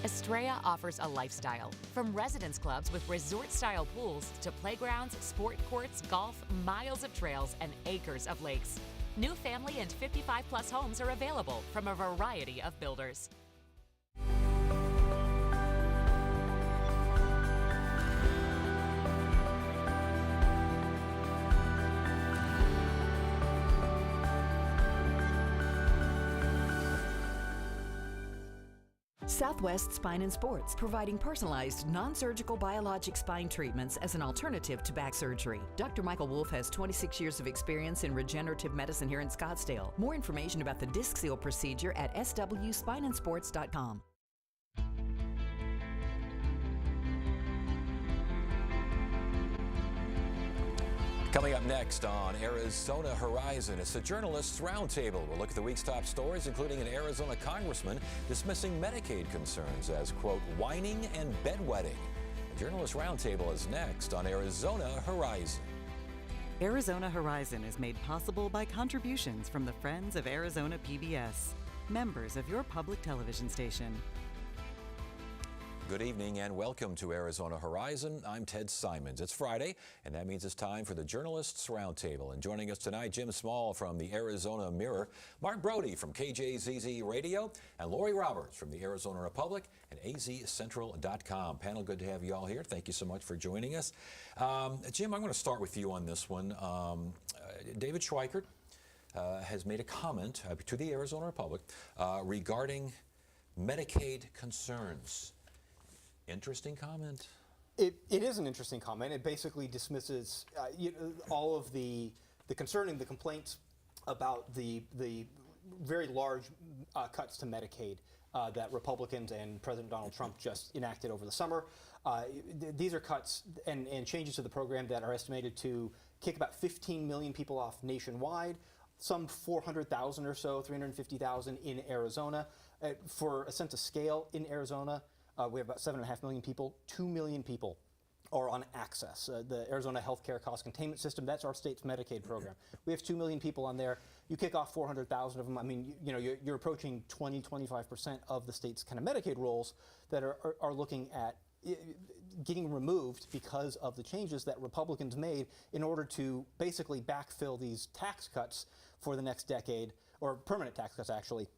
Estrella offers a lifestyle, from residence clubs with resort-style pools to playgrounds, sport courts, golf, miles of trails, and acres of lakes. New family and 55-plus homes are available from a variety of builders. Southwest Spine and Sports, providing personalized, non-surgical biologic spine treatments as an alternative to back surgery. Dr. Michael Wolf has 26 years of experience in regenerative medicine here in Scottsdale. More information about the disc seal procedure at swspineandsports.com. Coming up next on Arizona Horizon, it's the Journalists Roundtable. We'll look at the week's top stories, including an Arizona congressman dismissing Medicaid concerns as, quote, whining and bedwetting. The Journalists Roundtable is next on Arizona Horizon. Arizona Horizon is made possible by contributions from the Friends of Arizona PBS, members of your public television station. Good evening and welcome to Arizona Horizon. I'm Ted Simons. It's Friday, and that means it's time for the Journalists Roundtable. And joining us tonight, Jim Small from the Arizona Mirror, Mark Brody from KJZZ Radio, and Lori Roberts from the Arizona Republic and azcentral.com. Panel, good to have you all here. Thank you so much for joining us. Jim, I'm going to start with you on this one. David Schweikert has made a comment to the Arizona Republic regarding Medicaid concerns. Interesting comment. It is an interesting comment. It basically dismisses all of the concern and the complaints about the very large cuts to Medicaid that Republicans and President Donald Trump just enacted over the summer. These are cuts and changes to the program that are estimated to kick about 15 million people off nationwide, some 400,000 or so, 350,000 in Arizona. For a sense of scale, in Arizona, we have about 7.5 million people. 2 million people are on Access, the Arizona Healthcare Cost Containment System. That's our state's Medicaid program. We have 2 million people on there. You kick off 400,000 of them. I mean, you're approaching 20-25% of the state's kind of Medicaid rolls that are looking at getting removed because of the changes that Republicans made in order to basically backfill these tax cuts for the next decade, or permanent tax cuts actually,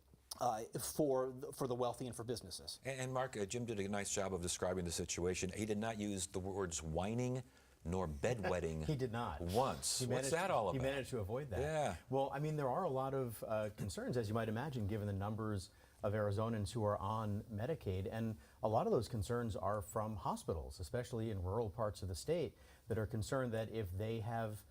for the wealthy and for businesses. And Mark, Jim did a nice job of describing the situation. He did not use the words whining nor bedwetting. He did not. Once. What's that all about? He managed to avoid that. Yeah. Well, I mean, there are a lot of concerns, as you might imagine, given the numbers of Arizonans who are on Medicaid. And a lot of those concerns are from hospitals, especially in rural parts of the state, that are concerned that if they have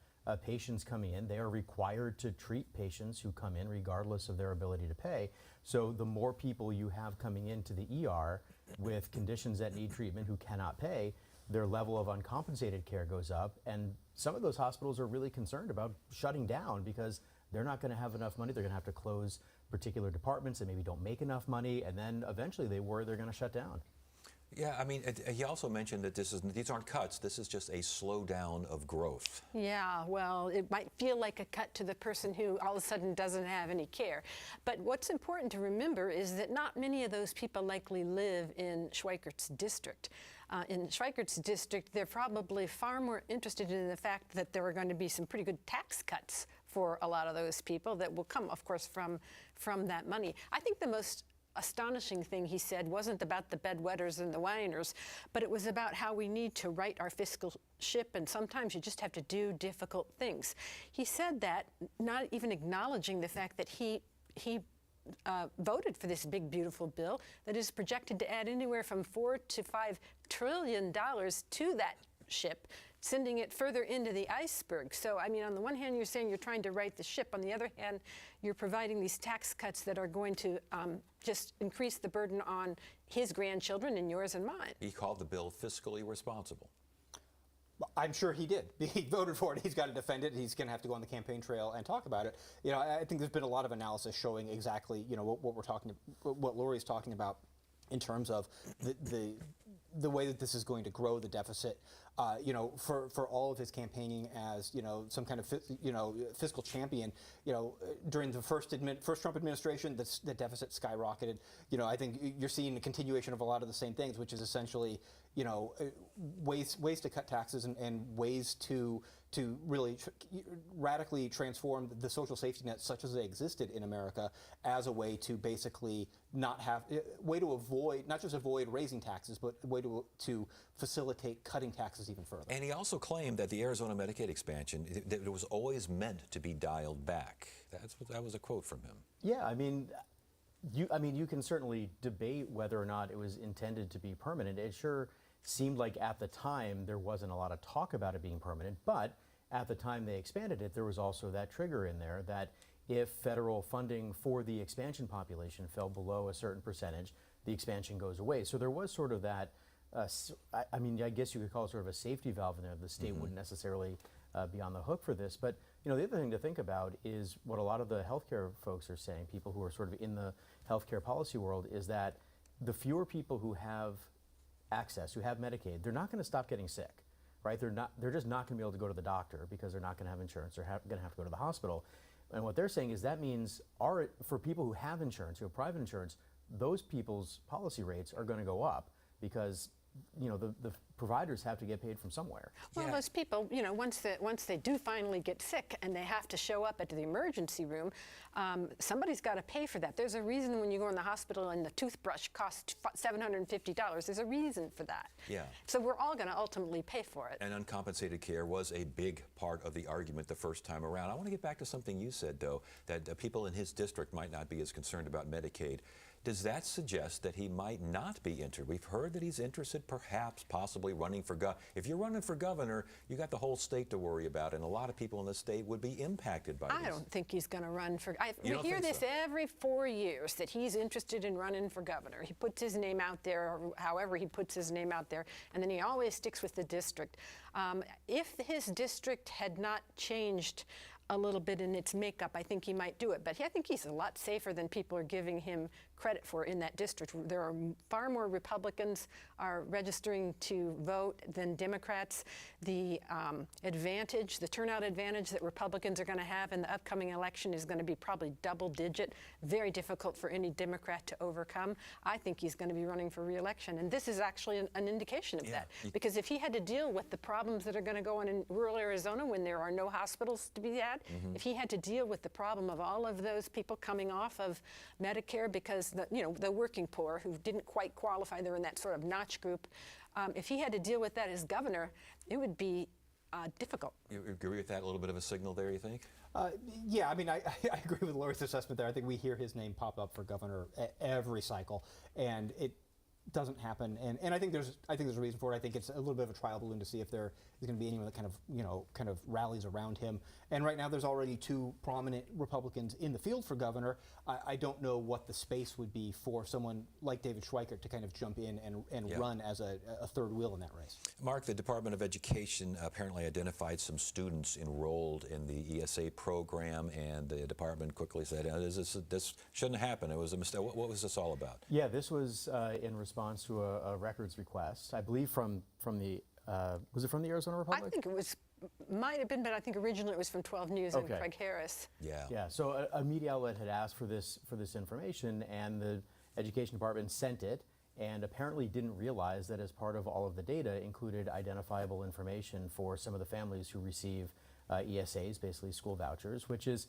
patients coming in, they are required to treat patients who come in regardless of their ability to pay. So the more people you have coming into the ER with conditions that need treatment who cannot pay, their level of uncompensated care goes up. And some of those hospitals are really concerned about shutting down because they're not going to have enough money. They're going to have to close particular departments that maybe don't make enough money. And then eventually they're going to shut down. Yeah, I mean, he also mentioned that these aren't cuts. This is just a slowdown of growth. Yeah, well, it might feel like a cut to the person who all of a sudden doesn't have any care. But what's important to remember is that not many of those people likely live in Schweikert's district. In Schweikert's district, they're probably far more interested in the fact that there are going to be some pretty good tax cuts for a lot of those people that will come, of course, from that money. I think the most astonishing thing he said wasn't about the bedwetters and the whiners, but it was about how we need to right our fiscal ship, and sometimes you just have to do difficult things. He said that, not even acknowledging the fact that he voted for this big, beautiful bill that is projected to add anywhere from $4 to $5 trillion to that ship, sending it further into the iceberg. So, I mean, on the one hand, you're saying you're trying to right the ship. On the other hand, you're providing these tax cuts that are going to just increase the burden on his grandchildren and yours and mine. He called the bill fiscally responsible. I'm sure he did. He voted for it. He's got to defend it. He's going to have to go on the campaign trail and talk about it. I think there's been a lot of analysis showing exactly, what Lori's talking about in terms of the way that this is going to grow the deficit. for all of his campaigning as some kind of fiscal champion, during the first Trump administration, the deficit skyrocketed. I think you're seeing a continuation of a lot of the same things, which is essentially ways to cut taxes and ways to really radically transform the social safety nets such as they existed in America as a way to basically not just avoid raising taxes, but a way to facilitate cutting taxes even further. And he also claimed that the Arizona Medicaid expansion, that it was always meant to be dialed back. That was a quote from him. Yeah, I mean, you can certainly debate whether or not it was intended to be permanent. It sure seemed like at the time there wasn't a lot of talk about it being permanent, but at the time they expanded it, there was also that trigger in there that if federal funding for the expansion population fell below a certain percentage, the expansion goes away. So there was sort of that, I guess you could call it sort of a safety valve in there. The state wouldn't necessarily be on the hook for this. But the other thing to think about is what a lot of the healthcare folks are saying, people who are sort of in the healthcare policy world, is that the fewer people who have access, who have Medicaid, they're not going to stop getting sick, right? They're just not going to be able to go to the doctor because they're not going to have insurance. They're going to have to go to the hospital. And what they're saying is that means for people who have insurance, who have private insurance, those people's policy rates are going to go up because the providers have to get paid from somewhere. Well, those people, once they do finally get sick and they have to show up at the emergency room, somebody's got to pay for that. There's a reason when you go in the hospital and the toothbrush costs $750. There's a reason for that. Yeah. So we're all going to ultimately pay for it. And uncompensated care was a big part of the argument the first time around. I want to get back to something you said, though, that people in his district might not be as concerned about Medicaid. Does that suggest that he might not be interested? We've heard that he's interested, perhaps, possibly running for governor. If you're running for governor, you got the whole state to worry about, and a lot of people in the state would be impacted by this. I don't think he's going to run for. We don't hear think this so? every 4 years that he's interested in running for governor. He puts his name out there, or however he puts his name out there, and then he always sticks with the district. If his district had not changed a little bit in its makeup, I think he might do it. But I think he's a lot safer than people are giving him credit for in that district. There are far more Republicans are registering to vote than Democrats. The turnout advantage that Republicans are going to have in the upcoming election is going to be probably double digit, very difficult for any Democrat to overcome. I think he's going to be running for re-election. And this is actually an indication of that. Because if he had to deal with the problems that are going to go on in rural Arizona when there are no hospitals to be had, if he had to deal with the problem of all of those people coming off of Medicare because the working poor who didn't quite qualify, they're in that sort of notch group, if he had to deal with that as governor, it would be difficult. You agree with that? A little bit of a signal there, you think? Yeah, I mean, I agree with Lori's assessment there. I think we hear his name pop up for governor every cycle, and it doesn't happen. And I think there's a reason for it. I think it's a little bit of a trial balloon to see if there is going to be anyone that kind of rallies around him. And right now, there's already two prominent Republicans in the field for governor. I don't know what the space would be for someone like David Schweikert to kind of jump in and run as a third wheel in that race. Mark, the Department of Education apparently identified some students enrolled in the ESA program, and the department quickly said, this shouldn't happen. It was a mistake. What was this all about? Yeah, this was in response to a records request, I believe from the, was it from the Arizona Republic? I think it might have been, but I think originally it was from 12 News and Craig Harris. Yeah. So a media outlet had asked for this information, and the Education Department sent it, and apparently didn't realize that as part of all of the data included identifiable information for some of the families who receive ESAs, basically school vouchers, which is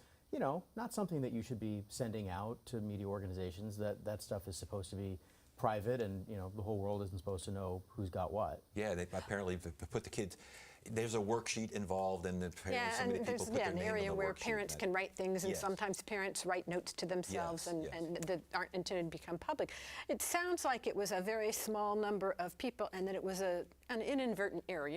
not something that you should be sending out to media organizations. That stuff is supposed to be private, and the whole world isn't supposed to know who's got what. Yeah, they apparently put the kids. There's a worksheet involved, and so many people put their an name area on the where worksheet. parents can write things, and sometimes parents write notes to themselves and that aren't intended to become public. It sounds like it was a very small number of people, and that it was an inadvertent error.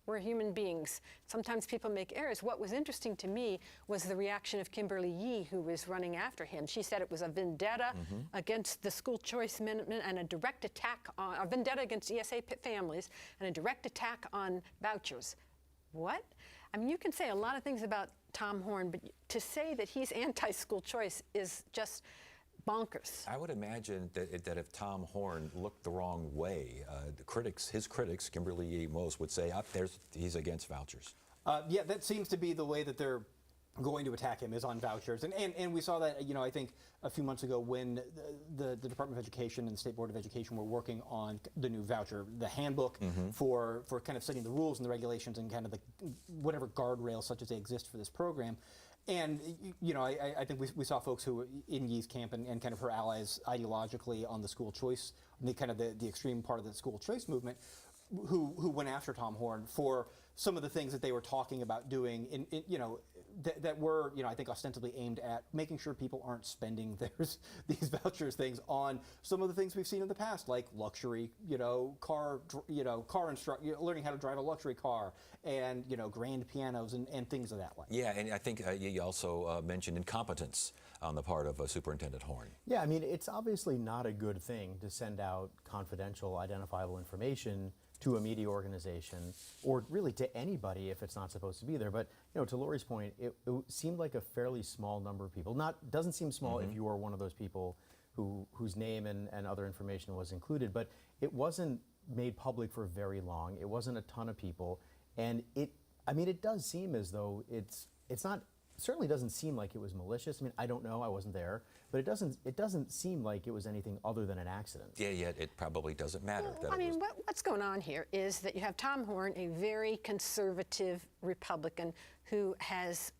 We're human beings. Sometimes people make errors. What was interesting to me was the reaction of Kimberly Yee, who was running after him. She said it was a vendetta against the school choice amendment and a direct attack on a vendetta against ESA families and a direct attack on vouchers. What? I mean, you can say a lot of things about Tom Horn, but to say that he's anti-school choice is just bonkers. I would imagine that if Tom Horne looked the wrong way, his critics, Kimberly Yee most, would say, he's against vouchers. Yeah, that seems to be the way that they're going to attack him, is on vouchers. And we saw that, I think a few months ago when the Department of Education and the State Board of Education were working on the new voucher, the handbook for kind of setting the rules and the regulations and kind of the whatever guardrails such as they exist for this program. And, I think we saw folks who were in Yee's camp and kind of her allies ideologically on the school choice, the extreme part of the school choice movement, who went after Tom Horne for some of the things that they were talking about doing that were, I think ostensibly aimed at making sure people aren't spending these vouchers things on some of the things we've seen in the past, like luxury, car learning how to drive a luxury car, and grand pianos and things of that like. Yeah, and I think you also mentioned incompetence on the part of Superintendent Horne. Yeah, I mean, it's obviously not a good thing to send out confidential, identifiable information to a media organization, or really to anybody if it's not supposed to be there. But to Lori's point, it seemed like a fairly small number of people. Doesn't seem small if you are one of those people whose name and other information was included, but it wasn't made public for very long. It wasn't a ton of people, and it does seem as though it's not. Certainly doesn't seem like it was malicious. I mean, I don't know, I wasn't there, but it doesn't seem like it was anything other than an accident. Yeah, yet it probably doesn't matter. What's going on here is that you have Tom Horne, a very conservative Republican who has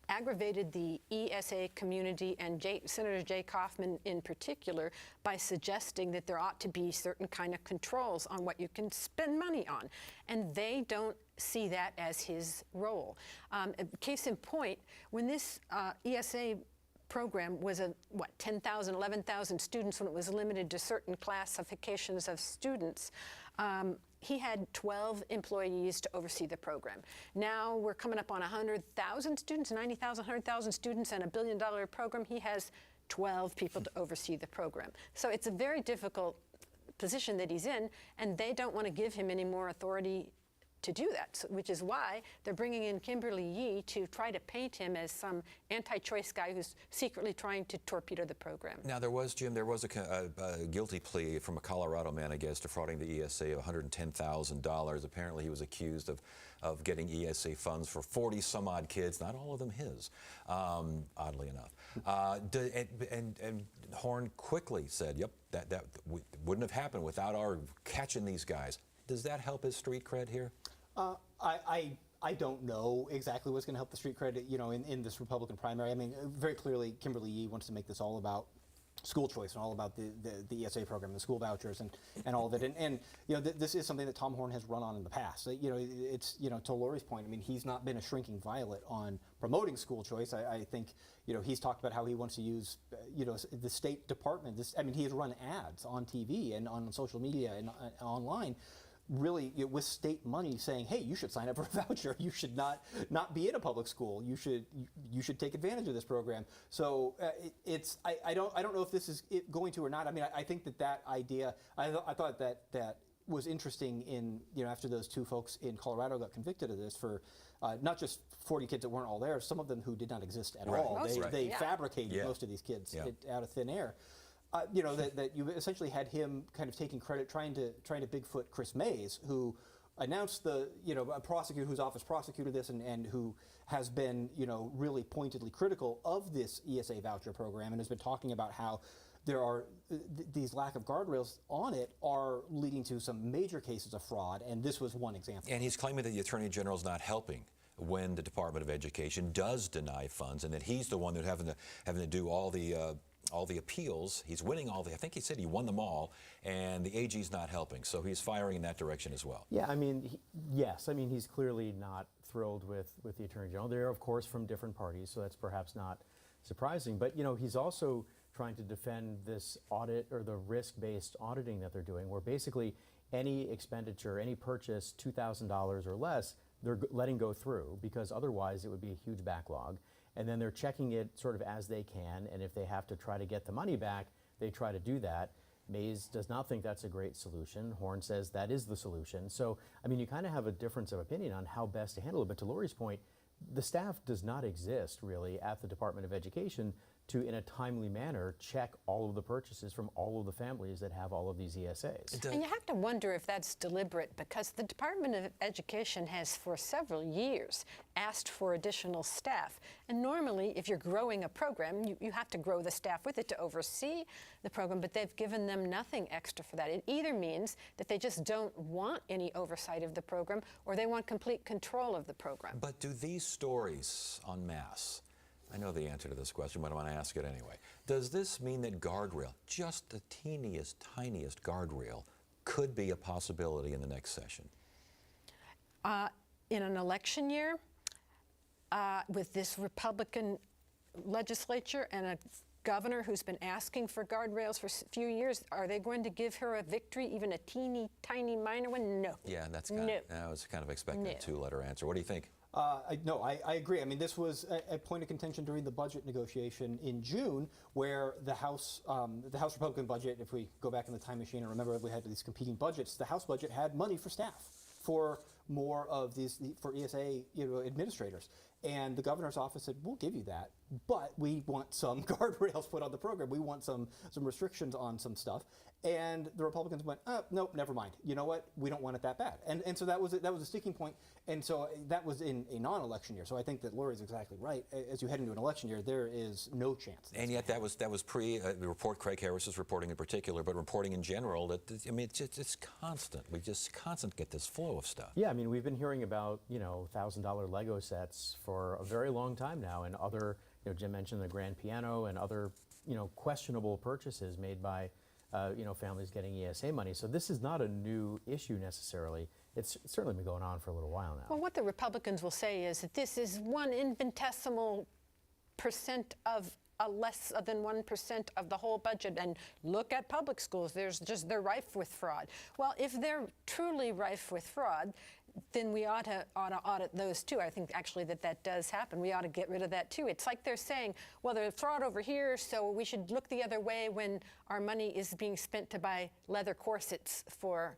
aggravated the ESA community and Senator Jay Kaufman in particular by suggesting that there ought to be certain kind of controls on what you can spend money on. And they don't see that as his role. Case in point, when this ESA program was 10,000, 11,000 students, when it was limited to certain classifications of students, he had 12 employees to oversee the program. Now we're coming up on 100,000 students, 90,000, 100,000 students, and $1 billion program. He has 12 people to oversee the program. So it's a very difficult position that he's in, and they don't want to give him any more authority to do that, which is why they're bringing in Kimberly Yee to try to paint him as some anti-choice guy who's secretly trying to torpedo the program. Now, there was a guilty plea from a Colorado man, I guess, defrauding the ESA of $110,000. Apparently, he was accused of getting ESA funds for 40-some-odd kids, not all of them his, oddly enough. And Horne quickly said, yep, that wouldn't have happened without our catching these guys. Does that help his street cred here? I don't know exactly what's going to help the street cred, in this Republican primary. I mean, very clearly, Kimberly Yee wants to make this all about school choice and all about the ESA program, the school vouchers, and all of it. And this is something that Tom Horne has run on in the past. It's to Lori's point. I mean, he's not been a shrinking violet on promoting school choice. I think he's talked about how he wants to use the State Department. He has run ads on TV and on social media and online, really with state money, saying, hey, you should sign up for a voucher. You should not be in a public school. You should take advantage of this program. So I don't know if this is going to or not. I mean, I think that idea, I thought that was interesting in, after those two folks in Colorado got convicted of this for not just 40 kids that weren't all there, some of them who did not exist at all. They fabricated most of these kids out of thin air. That you essentially had him kind of taking credit, trying to Bigfoot Chris Mays, who announced a prosecutor whose office prosecuted this and who has been, really pointedly critical of this ESA voucher program and has been talking about how there are these lack of guardrails on it are leading to some major cases of fraud, and this was one example. And he's claiming that the Attorney General is not helping when the Department of Education does deny funds, and that he's the one that having to do all the appeals. He's winning I think he said he won them all, and the AG's not helping. So he's firing in that direction as well. Yeah, he's clearly not thrilled with the Attorney General. They're, of course, from different parties, so that's perhaps not surprising. But, he's also trying to defend this audit, or the risk-based auditing that they're doing, where basically any expenditure, any purchase, $2,000 or less, they're letting go through, because otherwise it would be a huge backlog. And then they're checking it sort of as they can, and if they have to try to get the money back, they try to do that. Mays does not think that's a great solution. Horne says that is the solution. So, you kind of have a difference of opinion on how best to handle it. But to Lori's point, the staff does not exist really at the Department of Education to, in a timely manner, check all of the purchases from all of the families that have all of these ESAs. And you have to wonder if that's deliberate, because the Department of Education has for several years asked for additional staff. And normally, if you're growing a program, you have to grow the staff with it to oversee the program, but they've given them nothing extra for that. It either means that they just don't want any oversight of the program, or they want complete control of the program. But do these stories en masse, I know the answer to this question, but I want to ask it anyway. Does this mean that guardrail, just the teeniest, tiniest guardrail, could be a possibility in the next session? In an election year, with this Republican legislature and a governor who's been asking for guardrails for a few years, are they going to give her a victory, even a teeny, tiny, minor one? No. Yeah, that's kind of, I was kind of expecting a two-letter answer. What do you think? No, I agree. I mean, this was a point of contention during the budget negotiation in June, where the House Republican budget, if we go back in the time machine and remember we had these competing budgets, the House budget had money for staff, for more of these, for ESA administrators. And the governor's office said, we'll give you that, but we want some guardrails put on the program. We want some restrictions on some stuff. And the Republicans went, nope, never mind. You know what? We don't want it that bad. And so that was a sticking point. And so that was in a non-election year. So I think that Lori's exactly right. As you head into an election year, there is no chance. And yet that was pre the report Craig Harris is reporting in particular, but reporting in general. That I mean, it's constant. We just constantly get this flow of stuff. Yeah, I mean, we've been hearing about $1,000 Lego sets for a very long time now, and other Jim mentioned the grand piano and other questionable purchases made by families getting ESA money. So this is not a new issue necessarily. It's certainly been going on for a little while now. Well, what the Republicans will say is that this is one infinitesimal percent of less than 1% of the whole budget, and look at public schools. They're rife with fraud. Well, if they're truly rife with fraud, then we ought to audit those too. I think actually that does happen. We ought to get rid of that too. It's like they're saying, well, there's fraud over here, so we should look the other way when our money is being spent to buy leather corsets for,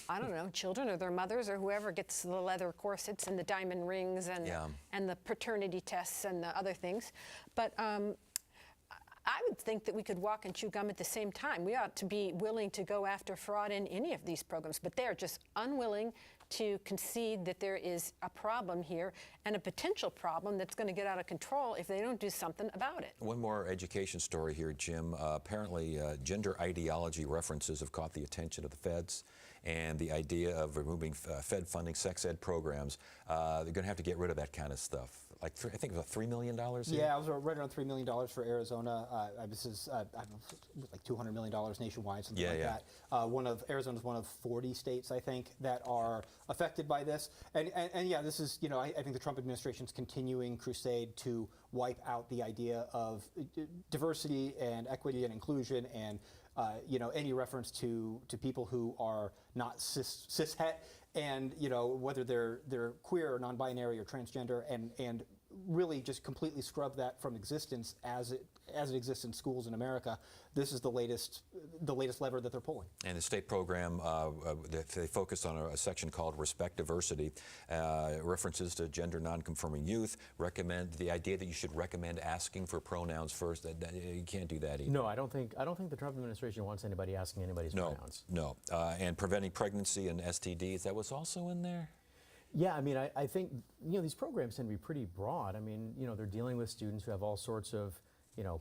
I don't know, children or their mothers or whoever gets the leather corsets and the diamond rings and the paternity tests and the other things. But I would think that we could walk and chew gum at the same time. We ought to be willing to go after fraud in any of these programs, but they are just unwilling to concede that there is a problem here, and a potential problem that's going to get out of control if they don't do something about it. One more education story here, Jim. Apparently, gender ideology references have caught the attention of the feds, and the idea of removing Fed funding sex ed programs. They're going to have to get rid of that kind of stuff. Like I think it was $3 million here? Yeah, I was right around $3 million for Arizona. This is like $200 million nationwide, something like that. Arizona's one of 40 states, I think, that are affected by this. And yeah, this is, I think the Trump administration's continuing crusade to wipe out the idea of diversity and equity and inclusion and any reference to people who are not cishet, and whether they're queer or non-binary or transgender, and really just completely scrub that from existence as it exists in schools in America. This is the latest lever that they're pulling. And the state program, they focused on a section called Respect Diversity, references to gender non-conforming youth, recommend the idea that you should recommend asking for pronouns first. You can't do that either. No, I don't think the Trump administration wants anybody asking anybody's pronouns. No, and preventing pregnancy and STDs, that was also in there? Yeah, I mean, I think, these programs tend to be pretty broad. I mean, they're dealing with students who have all sorts of,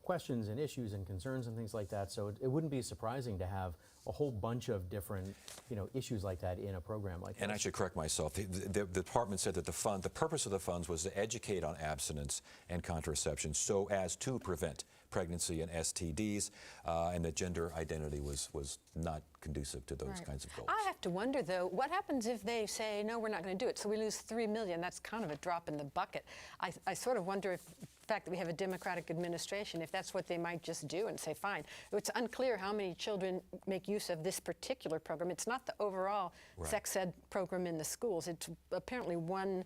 questions and issues and concerns and things like that. So it wouldn't be surprising to have a whole bunch of different, issues like that in a program like that. And I should correct myself. The department said that the purpose of the funds was to educate on abstinence and contraception so as to prevent pregnancy and STDs, and that gender identity was not conducive to those kinds of goals. I have to wonder, though, what happens if they say, no, we're not going to do it, so we lose $3 million? That's kind of a drop in the bucket. I sort of wonder if the fact that we have a Democratic administration, if that's what they might just do and say, fine. It's unclear how many children make use of this particular program. It's not the overall sex ed program in the schools. It's apparently one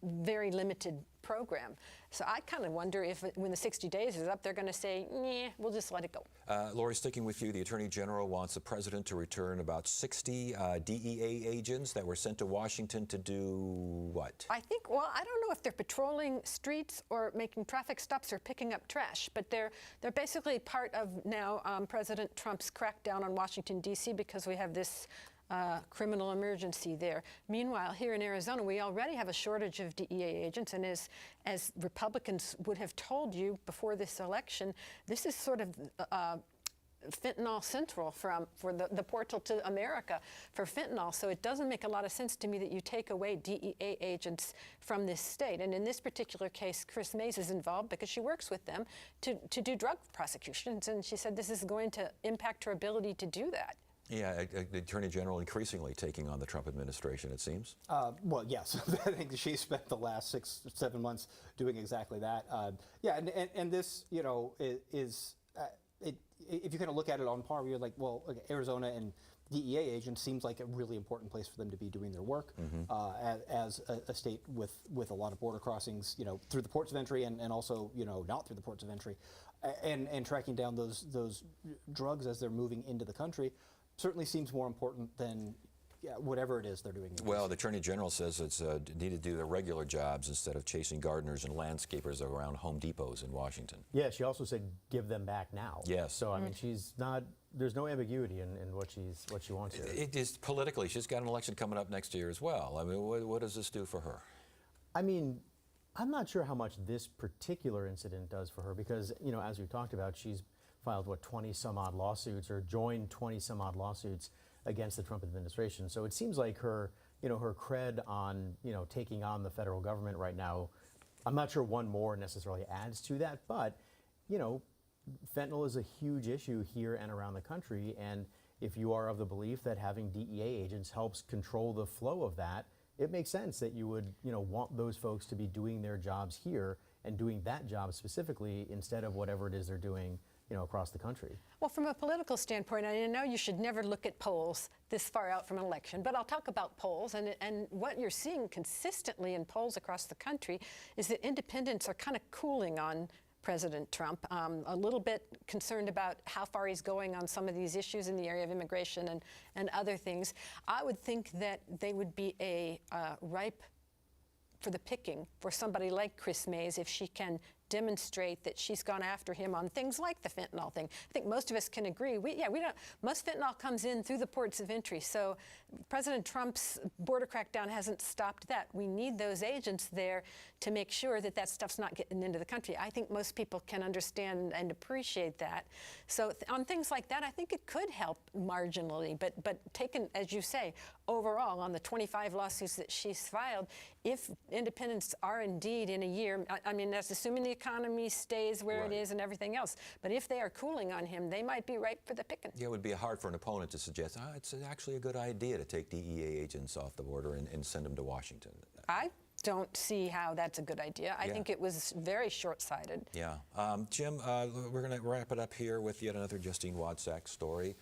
very limited program. So I kind of wonder if when the 60 days is up, they're going to say, "Nah, we'll just let it go." Lori, sticking with you, the Attorney General wants the President to return about 60 DEA agents that were sent to Washington to do what? I think, well, I don't know if they're patrolling streets or making traffic stops or picking up trash, but they're basically part of now President Trump's crackdown on Washington, D.C. because we have this criminal emergency there. Meanwhile, here in Arizona, we already have a shortage of DEA agents, and as Republicans would have told you before this election, this is sort of fentanyl central for the portal to America for fentanyl. So it doesn't make a lot of sense to me that you take away DEA agents from this state. And in this particular case, Kris Mayes is involved because she works with them to do drug prosecutions. And she said this is going to impact her ability to do that. Yeah, the Attorney General increasingly taking on the Trump administration, it seems. Well, yes, I think she spent the last 6 or 7 months doing exactly that. Yeah, and this, you know, is if you kind of look at it on par, you're like, well, okay, Arizona and DEA agents seems like a really important place for them to be doing their work as a state with a lot of border crossings, you know, through the ports of entry and also, you know, not through the ports of entry, and tracking down those drugs as they're moving into the country. Certainly seems more important than whatever it is they're doing. Well, the Attorney General says it's need to do their regular jobs instead of chasing gardeners and landscapers around Home Depots in Washington. Yeah, she also said give them back now. Yes. So I mean, she's not. There's no ambiguity in what she wants here. It is politically. She's got an election coming up next year as well. I mean, what does this do for her? I mean, I'm not sure how much this particular incident does for her because, you know, as we've talked about, she's filed, 20 some odd lawsuits or joined 20 some odd lawsuits against the Trump administration. So it seems like her, you know, her cred on, you know, taking on the federal government right now, I'm not sure one more necessarily adds to that, but, you know, fentanyl is a huge issue here and around the country. And if you are of the belief that having DEA agents helps control the flow of that, it makes sense that you would, you know, want those folks to be doing their jobs here and doing that job specifically instead of whatever it is they're doing, you know, across the country. Well, from a political standpoint, I know you should never look at polls this far out from an election, but I'll talk about polls. And what you're seeing consistently in polls across the country is that independents are kind of cooling on President Trump, a little bit concerned about how far he's going on some of these issues in the area of immigration and other things. I would think that they would be ripe for the picking for somebody like Kris Mayes if she can demonstrate that she's gone after him on things like the fentanyl thing. I think most of us can agree. Most fentanyl comes in through the ports of entry. So President Trump's border crackdown hasn't stopped that. We need those agents there to make sure that that stuff's not getting into the country. I think most people can understand and appreciate that. So on things like that, I think it could help marginally. But taken, as you say, overall on the 25 lawsuits that she's filed, if independents are indeed in a year, I mean, that's assuming the economy stays where it is and everything else. But if they are cooling on him, they might be ripe for the picking. Yeah, it would be hard for an opponent to suggest, it's actually a good idea to take DEA agents off the border and send them to Washington. I don't see how that's a good idea. I think it was very short-sighted. Yeah. Jim, we're going to wrap it up here with yet another Justine Wotsak story.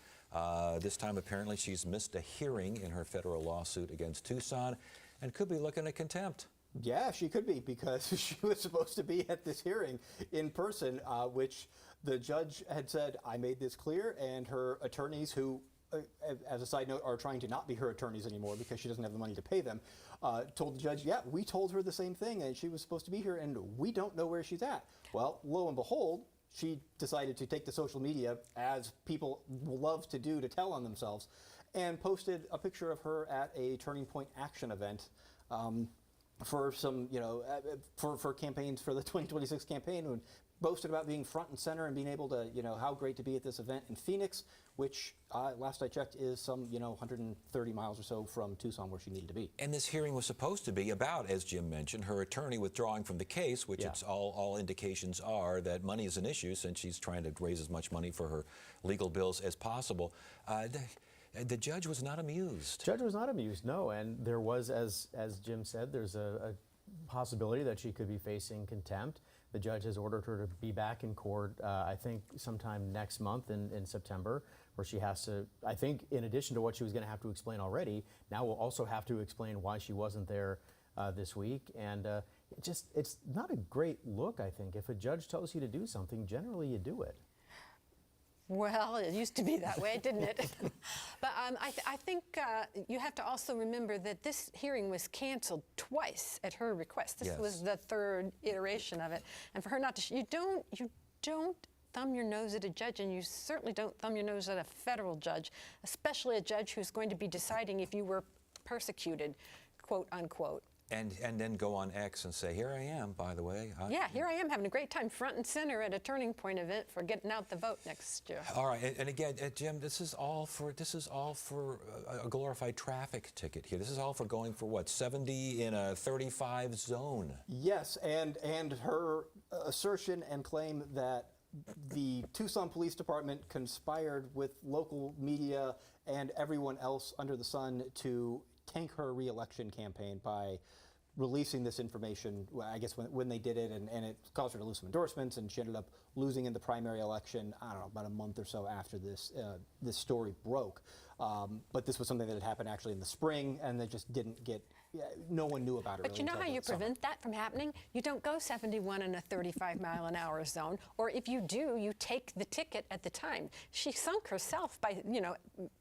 This time, apparently, she's missed a hearing in her federal lawsuit against Tucson and could be looking at contempt. Yeah, she could be, because she was supposed to be at this hearing in person, which the judge had said, I made this clear, and her attorneys, who, as a side note, are trying to not be her attorneys anymore because she doesn't have the money to pay them, told the judge, yeah, we told her the same thing, and she was supposed to be here, and we don't know where she's at. Well, lo and behold, she decided to take to social media, as people love to do, to tell on themselves, and posted a picture of her at a Turning Point Action event for some, you know, for campaigns for the 2026 campaign, and boasted about being front and center and being able to, you know, how great to be at this event in Phoenix, which last I checked is some, you know, 130 miles or so from Tucson, where she needed to be. And this hearing was supposed to be about, as Jim mentioned, her attorney withdrawing from the case, which it's all indications are that money is an issue since she's trying to raise as much money for her legal bills as possible. The judge was not amused. Judge was not amused, no. And there was, as Jim said, there's a possibility that she could be facing contempt. The judge has ordered her to be back in court, I think, sometime next month in September, where she has to, I think, in addition to what she was going to have to explain already, now will also have to explain why she wasn't there this week, and it's not a great look, I think. If a judge tells you to do something, generally you do it. Well, it used to be that way, didn't it? But I think you have to also remember that this hearing was canceled twice at her request. This was the third iteration of it, and for her not to, you don't thumb your nose at a judge, and you certainly don't thumb your nose at a federal judge, especially a judge who's going to be deciding if you were persecuted, quote unquote. And then go on X and say, here I am, by the way. Yeah, here I am having a great time front and center at a turning point event for getting out the vote next year. All right, and again, Jim, this is all for a glorified traffic ticket here. This is all for going for what, 70 in a 35 zone? Yes, and her assertion and claim that the Tucson Police Department conspired with local media and everyone else under the sun to tank her re-election campaign by releasing this information, I guess, when they did it, and it caused her to lose some endorsements, and she ended up losing in the primary election, I don't know, about a month or so after this story broke. But this was something that had happened actually in the spring, and they just didn't get, no one knew about it. But really you know until how you the summer. prevent that from happening? You don't go 71 in a 35-mile-an-hour zone, or if you do, you take the ticket at the time. She sunk herself by,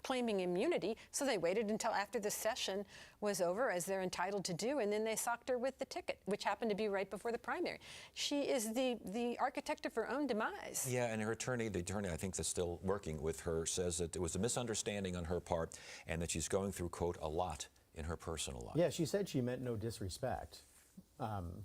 claiming immunity, so they waited until after the session was over, as they're entitled to do, and then they socked her with the ticket, which happened to be right before the primary. She is the architect of her own demise. Yeah, and her attorney, the attorney I think that's still working with her, says that it was a misunderstanding on her part, and that she's going through, quote, a lot in her personal life. Yeah, she said she meant no disrespect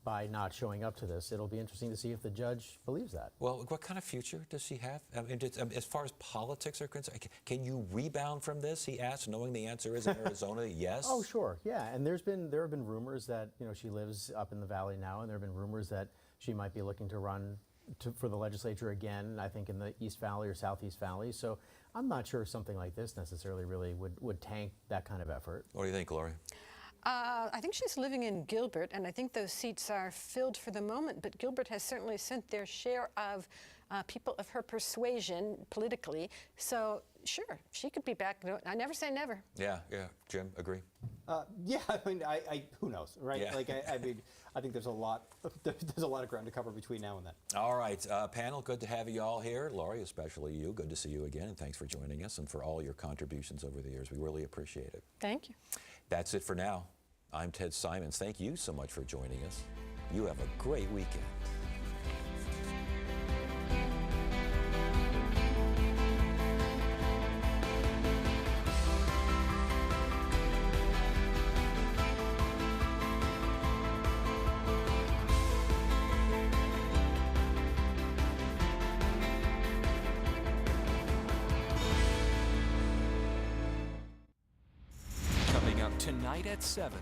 by not showing up to this. It'll be interesting to see if the judge believes that. Well, what kind of future does she have? I mean, as far as politics are concerned, can you rebound from this? He asked, knowing the answer is in Arizona, yes. Oh, sure, yeah. And there have been rumors that she lives up in the valley now, and there have been rumors that she might be looking to run for the legislature again, I think in the East Valley or Southeast Valley. So I'm not sure something like this necessarily really would tank that kind of effort. What do you think, Lori? I think she's living in Gilbert, and I think those seats are filled for the moment, but Gilbert has certainly sent their share of people of her persuasion politically. So sure, she could be back. No, I never say never. Yeah, Jim, agree? Yeah, I mean, who knows, right? Yeah. Like, I mean, I think there's a lot of ground to cover between now and then. All right, panel, good to have you all here. Lori, especially you, good to see you again, and thanks for joining us and for all your contributions over the years. We really appreciate it. Thank you. That's it for now. I'm Ted Simons. Thank you so much for joining us. You have a great weekend. Coming up tonight at 7.